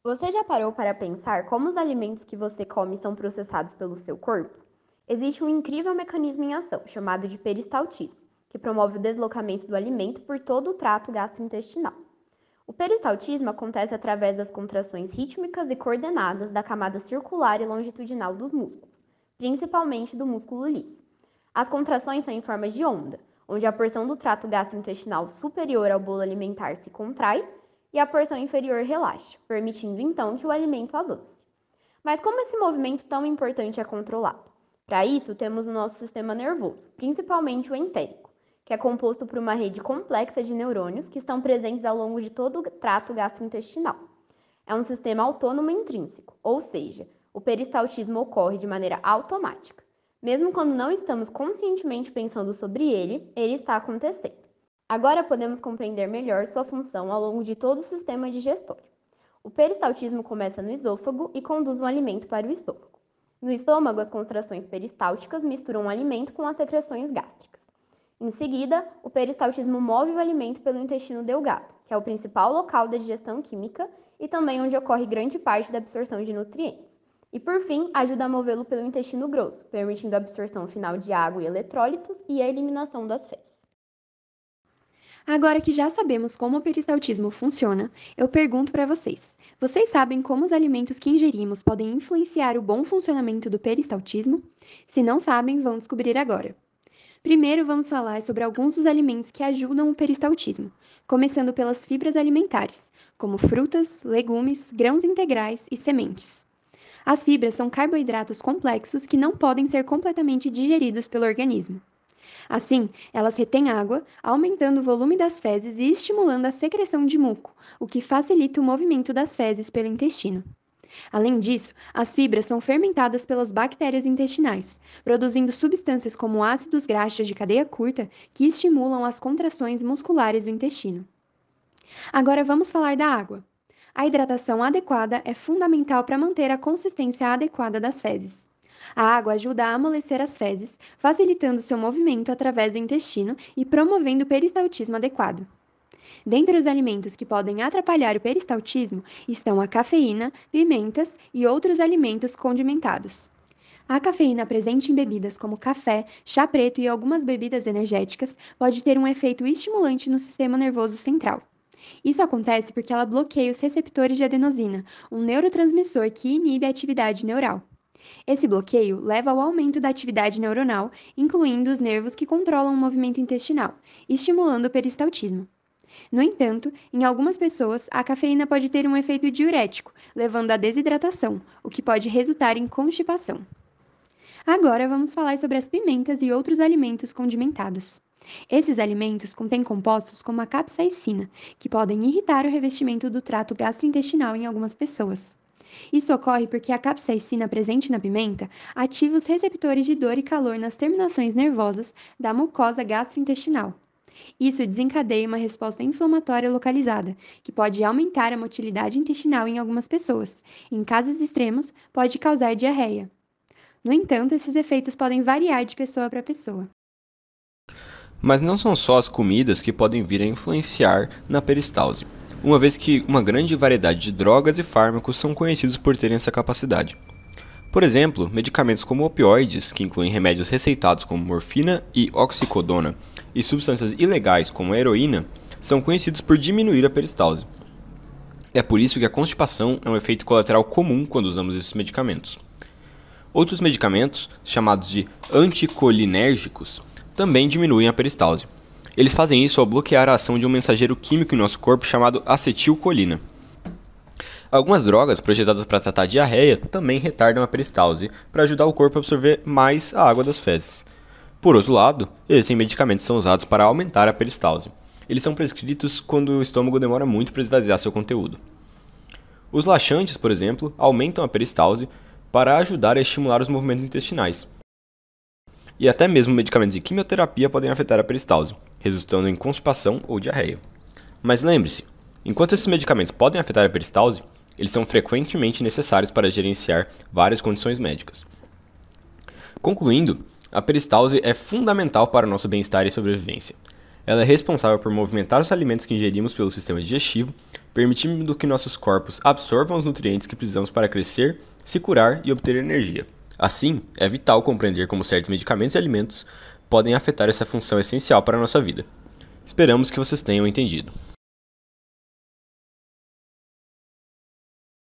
Você já parou para pensar como os alimentos que você come são processados pelo seu corpo? Existe um incrível mecanismo em ação, chamado de peristaltismo, que promove o deslocamento do alimento por todo o trato gastrointestinal. O peristaltismo acontece através das contrações rítmicas e coordenadas da camada circular e longitudinal dos músculos, principalmente do músculo liso. As contrações são em forma de onda, onde a porção do trato gastrointestinal superior ao bolo alimentar se contrai e a porção inferior relaxa, permitindo então que o alimento avance. Mas como esse movimento tão importante é controlado? Para isso, temos o nosso sistema nervoso, principalmente o entérico, que é composto por uma rede complexa de neurônios que estão presentes ao longo de todo o trato gastrointestinal. É um sistema autônomo intrínseco, ou seja, o peristaltismo ocorre de maneira automática. Mesmo quando não estamos conscientemente pensando sobre ele, ele está acontecendo. Agora podemos compreender melhor sua função ao longo de todo o sistema digestório. O peristaltismo começa no esôfago e conduz o alimento para o estômago. No estômago, as contrações peristálticas misturam o alimento com as secreções gástricas. Em seguida, o peristaltismo move o alimento pelo intestino delgado, que é o principal local da digestão química e também onde ocorre grande parte da absorção de nutrientes. E por fim, ajuda a movê-lo pelo intestino grosso, permitindo a absorção final de água e eletrólitos e a eliminação das fezes. Agora que já sabemos como o peristaltismo funciona, eu pergunto para vocês: vocês sabem como os alimentos que ingerimos podem influenciar o bom funcionamento do peristaltismo? Se não sabem, vão descobrir agora. Primeiro, vamos falar sobre alguns dos alimentos que ajudam o peristaltismo, começando pelas fibras alimentares, como frutas, legumes, grãos integrais e sementes. As fibras são carboidratos complexos que não podem ser completamente digeridos pelo organismo. Assim, elas retêm água, aumentando o volume das fezes e estimulando a secreção de muco, o que facilita o movimento das fezes pelo intestino. Além disso, as fibras são fermentadas pelas bactérias intestinais, produzindo substâncias como ácidos graxos de cadeia curta que estimulam as contrações musculares do intestino. Agora vamos falar da água. A hidratação adequada é fundamental para manter a consistência adequada das fezes. A água ajuda a amolecer as fezes, facilitando seu movimento através do intestino e promovendo o peristaltismo adequado. Dentre os alimentos que podem atrapalhar o peristaltismo estão a cafeína, pimentas e outros alimentos condimentados. A cafeína presente em bebidas como café, chá preto e algumas bebidas energéticas pode ter um efeito estimulante no sistema nervoso central. Isso acontece porque ela bloqueia os receptores de adenosina, um neurotransmissor que inibe a atividade neural. Esse bloqueio leva ao aumento da atividade neuronal, incluindo os nervos que controlam o movimento intestinal, estimulando o peristaltismo. No entanto, em algumas pessoas, a cafeína pode ter um efeito diurético, levando à desidratação, o que pode resultar em constipação. Agora vamos falar sobre as pimentas e outros alimentos condimentados. Esses alimentos contêm compostos como a capsaicina, que podem irritar o revestimento do trato gastrointestinal em algumas pessoas. Isso ocorre porque a capsaicina presente na pimenta ativa os receptores de dor e calor nas terminações nervosas da mucosa gastrointestinal. Isso desencadeia uma resposta inflamatória localizada, que pode aumentar a motilidade intestinal em algumas pessoas. Em casos extremos, pode causar diarreia. No entanto, esses efeitos podem variar de pessoa para pessoa. Mas não são só as comidas que podem vir a influenciar na peristalse, uma vez que uma grande variedade de drogas e fármacos são conhecidos por terem essa capacidade. Por exemplo, medicamentos como opioides, que incluem remédios receitados como morfina e oxicodona, e substâncias ilegais como a heroína, são conhecidos por diminuir a peristalse. É por isso que a constipação é um efeito colateral comum quando usamos esses medicamentos. Outros medicamentos, chamados de anticolinérgicos, também diminuem a peristalse. Eles fazem isso ao bloquear a ação de um mensageiro químico em nosso corpo chamado acetilcolina. Algumas drogas projetadas para tratar diarreia também retardam a peristalse para ajudar o corpo a absorver mais a água das fezes. Por outro lado, esses medicamentos são usados para aumentar a peristalse. Eles são prescritos quando o estômago demora muito para esvaziar seu conteúdo. Os laxantes, por exemplo, aumentam a peristalse para ajudar a estimular os movimentos intestinais. E até mesmo medicamentos de quimioterapia podem afetar a peristalse, resultando em constipação ou diarreia. Mas lembre-se, enquanto esses medicamentos podem afetar a peristalse, eles são frequentemente necessários para gerenciar várias condições médicas. Concluindo, a peristalse é fundamental para o nosso bem-estar e sobrevivência. Ela é responsável por movimentar os alimentos que ingerimos pelo sistema digestivo, permitindo que nossos corpos absorvam os nutrientes que precisamos para crescer, se curar e obter energia. Assim, é vital compreender como certos medicamentos e alimentos podem afetar essa função essencial para a nossa vida. Esperamos que vocês tenham entendido.